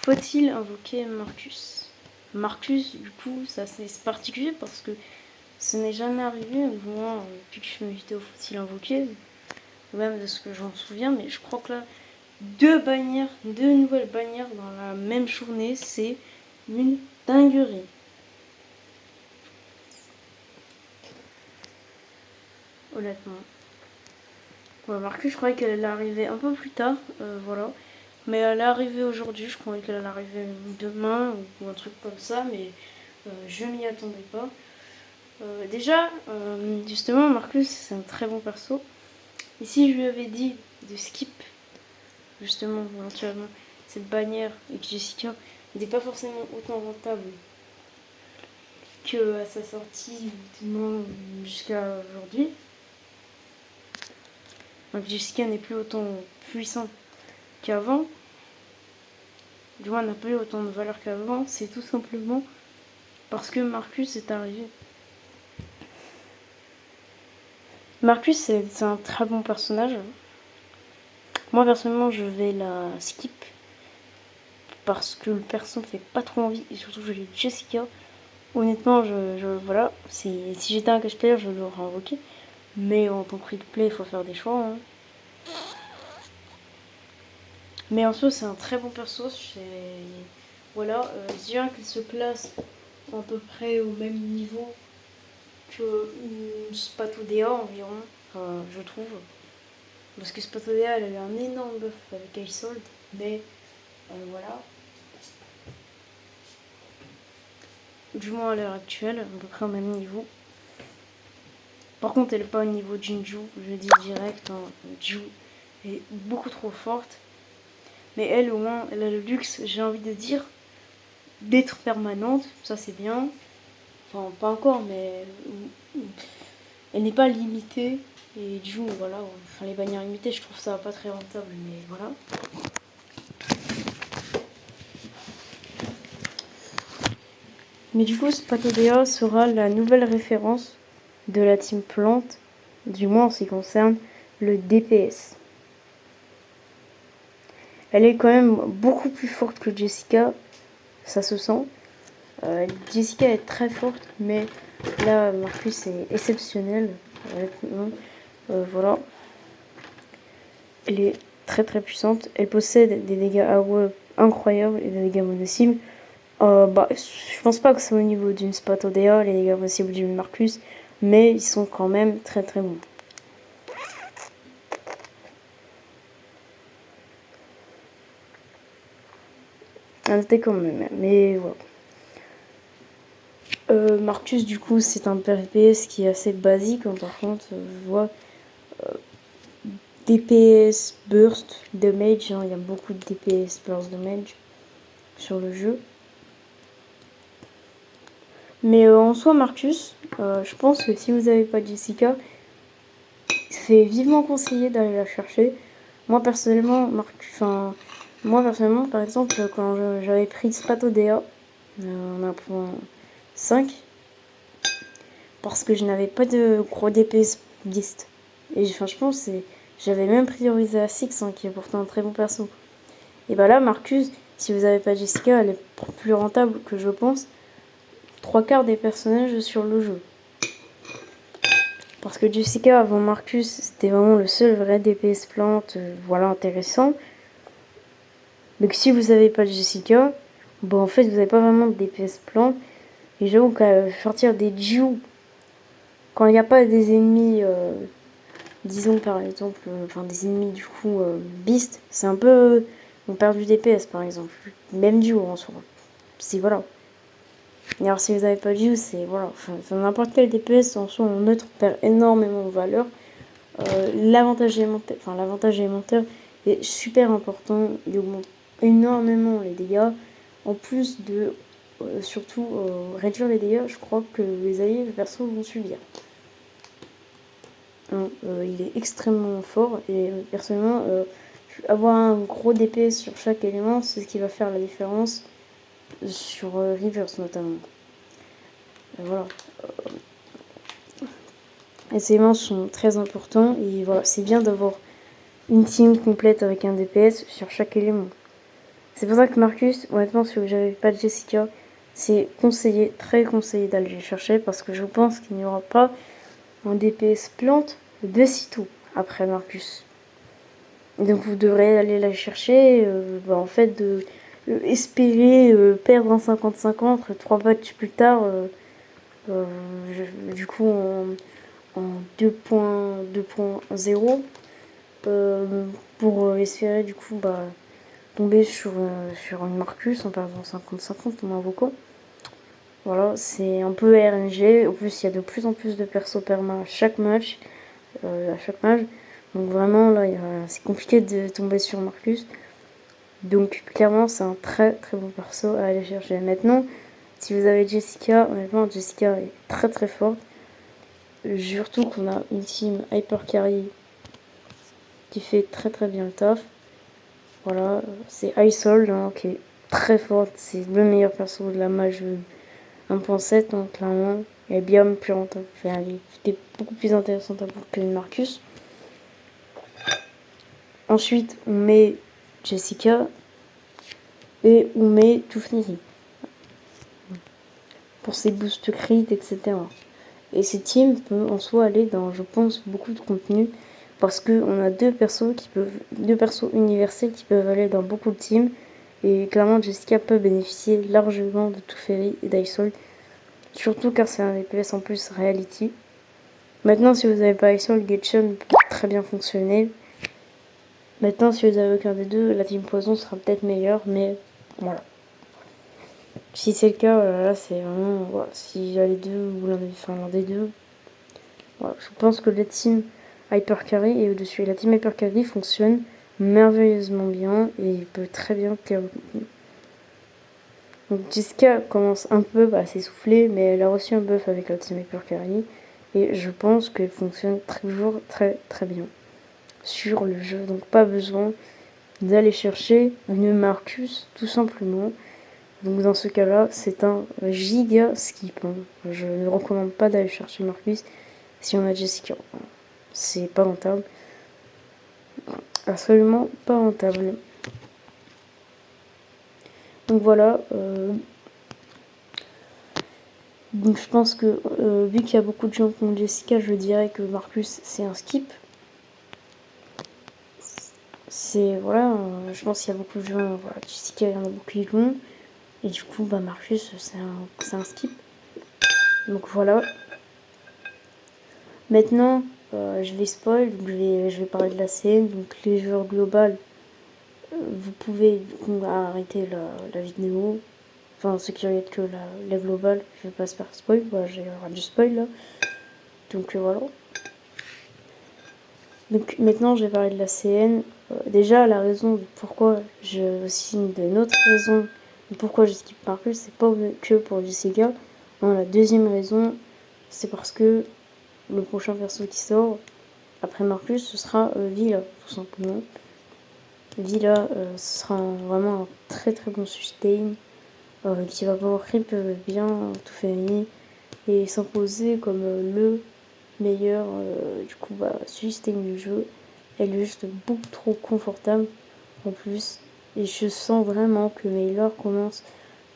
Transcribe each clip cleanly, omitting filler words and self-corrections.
Faut-il invoquer Marcus? Marcus, du coup, ça c'est particulier parce que ce n'est jamais arrivé, moi, depuis que je fais mes vidéos, faut-il invoquer? Même de ce que j'en souviens, mais je crois que là, deux nouvelles bannières dans la même journée, c'est une dinguerie. Honnêtement. Ouais, Marcus, je croyais qu'elle allait arriver un peu plus tard, voilà. Mais elle est arrivée aujourd'hui, je croyais qu'elle allait arriver demain ou un truc comme ça, mais je m'y attendais pas. Déjà, justement, Marcus, c'est un très bon perso. Et si je lui avais dit de skip, justement, éventuellement, cette bannière et que Jessica n'était pas forcément autant rentable que à sa sortie, jusqu'à aujourd'hui, donc Jessica n'est plus autant puissante qu'avant, du moins n'a plus autant de valeur qu'avant, c'est tout simplement parce que Marcus est arrivé. Marcus, c'est un très bon personnage. Moi, personnellement, je vais la skip parce que le perso me fait pas trop envie et surtout je l'ai Jessica. Honnêtement, voilà, si j'étais un cash player, je l'aurais invoqué. Mais en tant que free to play, il faut faire des choix. Hein. Mais en soi, c'est un très bon perso. Voilà, je dirais qu'il se place à peu près au même niveau que Spatodea environ, je trouve. Parce que Spatodea, elle a eu un énorme buff avec Icehold, mais voilà. Du moins à l'heure actuelle, à peu près au même niveau. Par contre, elle n'est pas au niveau Jinju, je dis direct. Hein. Jinju est beaucoup trop forte. Mais elle, au moins, elle a le luxe, j'ai envie de dire, d'être permanente. Ça, c'est bien. Enfin, pas encore, mais elle n'est pas limitée. Et du coup, voilà, enfin, les bannières limitées, je trouve ça pas très rentable, mais voilà. Mais du coup, Spatodea sera la nouvelle référence de la team plante, du moins en ce qui concerne le DPS. Elle est quand même beaucoup plus forte que Jessica, ça se sent. Jessica est très forte, mais là, Marcus est exceptionnel. Voilà. Elle est très très puissante. Elle possède des dégâts AOE incroyables et des dégâts mono-cibles. Je pense pas que c'est au niveau d'une Spatodea, les dégâts mono-cibles d'une Marcus, mais ils sont quand même très très bons. À noter quand même, mais voilà. Marcus, du coup, c'est un DPS qui est assez basique. Hein, par contre, je vois DPS burst damage. Hein, il y a beaucoup de DPS burst damage sur le jeu. Mais en soi, Marcus, je pense que si vous n'avez pas Jessica, c'est vivement conseillé d'aller la chercher. Moi personnellement, par exemple, quand j'avais pris Spatodea en 1.5, parce que je n'avais pas de gros DPS beast. Et je pense que j'avais même priorisé à Six, hein, qui est pourtant un très bon perso. Et bah là, Marcus, si vous n'avez pas Jessica, elle est plus rentable que je pense 3/4 des personnages sur le jeu. Parce que Jessica avant Marcus, c'était vraiment le seul vrai DPS plante, voilà, intéressant. Donc si vous n'avez pas Jessica, bon en fait vous n'avez pas vraiment de DPS plante. Et j'avoue qu'à sortir des duos, quand il n'y a pas des ennemis, disons par exemple, des ennemis du coup beast, c'est un peu, on perd du DPS par exemple. Même duo en soi. C'est voilà. Et alors si vous n'avez pas de duo, c'est voilà. Enfin, n'importe quel DPS en soi en neutre perd énormément de valeur. L'avantage élémentaire est super important. Il augmente énormément les dégâts. En plus de surtout réduire les dégâts, je crois que les alliés, les persos vont subir. Hein, il est extrêmement fort et personnellement, avoir un gros DPS sur chaque élément, c'est ce qui va faire la différence sur Rivers notamment. Voilà. Les éléments sont très importants et voilà, c'est bien d'avoir une team complète avec un DPS sur chaque élément. C'est pour ça que Marcus, honnêtement, si vous n'avez pas de Jessica, c'est conseillé, très conseillé d'aller les chercher parce que je pense qu'il n'y aura pas un DPS plante de sitôt après Marcus. Donc vous devrez aller la chercher, en fait, espérer perdre un 50-50 3 matchs plus tard, du coup en 2.0, pour espérer du coup tomber sur une Marcus en perdant 50-50 en invoquant. Voilà, c'est un peu RNG. En plus, il y a de plus en plus de persos perma à chaque match. Donc vraiment, là, c'est compliqué de tomber sur Marcus. Donc clairement, c'est un très très bon perso à aller chercher. Maintenant, si vous avez Jessica, honnêtement, Jessica est très très forte. Surtout qu'on a une team Hyper Carry qui fait très très bien le taf. Voilà, c'est Isol qui est très forte. C'est le meilleur perso de la mage 1.7, donc clairement. Elle est bien plus rentable. Enfin, elle était beaucoup plus intéressante à voir que Marcus. Ensuite, on met Jessica et on met Tufniri pour ses boosts crit, etc. Et ces teams peuvent en soi aller dans, je pense, beaucoup de contenu parce qu'on a deux persos universels qui peuvent aller dans beaucoup de teams. Et clairement, Jessica peut bénéficier largement de Teferi et d'Isol, surtout car c'est un DPS en plus reality. Maintenant, si vous n'avez pas Isol, Getchun peut très bien fonctionner. Maintenant, si vous avez aucun des deux, la team Poison sera peut-être meilleure, mais voilà. Si c'est le cas, là c'est vraiment. Voilà, s'il y a les deux ou l'un des deux, voilà, je pense que la team Hyper Carry est au-dessus. Et la team Hyper Carry fonctionne merveilleusement bien et peut très bien clear le contenu. Donc Jessica commence un peu à s'essouffler, mais elle a reçu un buff avec la team Hyper Carry et je pense qu'elle fonctionne toujours très très bien sur le jeu. Donc pas besoin d'aller chercher une Marcus tout simplement. Donc dans ce cas-là, c'est un giga skip. Je ne recommande pas d'aller chercher Marcus si on a Jessica. C'est pas rentable. Absolument pas rentable. Donc voilà. Donc je pense que vu qu'il y a beaucoup de gens qui ont Jessica, je dirais que Marcus c'est un skip. C'est voilà, je pense qu'il y a beaucoup de gens. Voilà, Jessica, il y en a beaucoup qui l'ont. Et du coup, Marcus c'est un skip. Donc voilà. Maintenant, je vais spoil, donc je vais parler de la scène. Donc les joueurs global, vous pouvez arrêter la vidéo. Enfin, ceux qui regardent que la globale, je vais pas se faire spoil. Voilà, j'ai du spoil là. Donc voilà. Donc maintenant, je vais parler de la CN. Déjà, la raison de pourquoi je signe de notre raison de pourquoi je skip Marcus, c'est pas que pour Jessica. Non, la deuxième raison, c'est parce que le prochain perso qui sort après Marcus, ce sera Villa, tout simplement. Villa, ce sera vraiment un très très bon sustain qui va pouvoir rip bien tout féminin et s'imposer comme le meilleur sustain du jeu. Elle est juste beaucoup trop confortable en plus. Et je sens vraiment que Maylor commence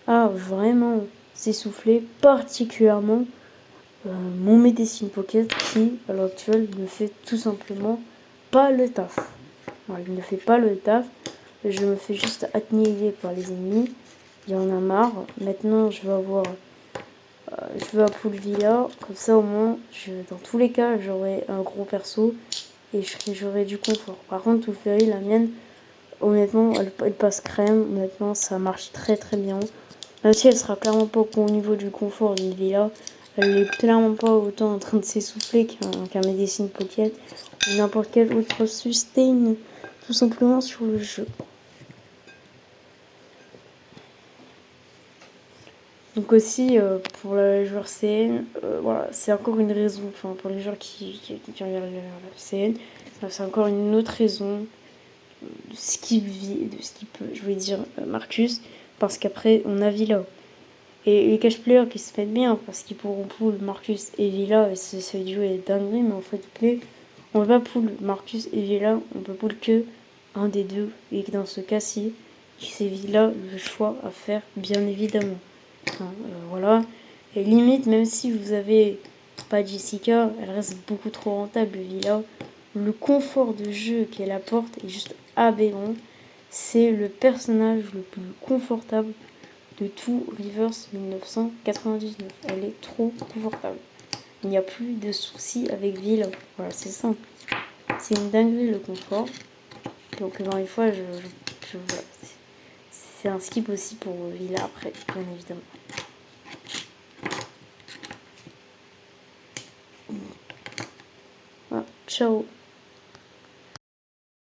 à vraiment s'essouffler, particulièrement mon Medicine Pocket qui, à l'heure actuelle, ne fait tout simplement pas le taf. Voilà, il ne fait pas le taf. Je me fais juste annihiler par les ennemis. Il y en a marre. Maintenant, je vais à Pool Villa. Comme ça, au moins, dans tous les cas, j'aurai un gros perso et j'aurai du confort. Par contre, tout Ferry, la mienne, honnêtement, elle passe crème. Honnêtement, ça marche très très bien. Même si elle sera clairement pas au niveau du confort d'une Villa, elle n'est clairement pas autant en train de s'essouffler qu'un Medicine Pocket ou n'importe quel autre sustain tout simplement sur le jeu. Donc aussi pour les joueurs CN, voilà, c'est encore une raison, enfin pour les joueurs qui regardent la CN, c'est encore une autre raison de skip, je vais dire Marcus, parce qu'après on a Villa. Et les cash players qui se mettent bien parce qu'ils pourront pull Marcus et Villa et ce duo est dinguerie, mais en fait on va pas pull Marcus et Villa, on peut pull que un des deux et dans ce cas-ci c'est Villa le choix à faire, bien évidemment. Hein, voilà. Et limite, même si vous avez pas Jessica, elle reste beaucoup trop rentable, Villa. Le confort de jeu qu'elle apporte est juste aberrant. C'est le personnage le plus confortable de tout Rivers 1999. Elle est trop confortable. Il n'y a plus de soucis avec Villa. Voilà, c'est simple. C'est une dinguerie le confort. Donc encore une fois, voilà. C'est un skip aussi pour Villa après, bien évidemment. Voilà, ciao.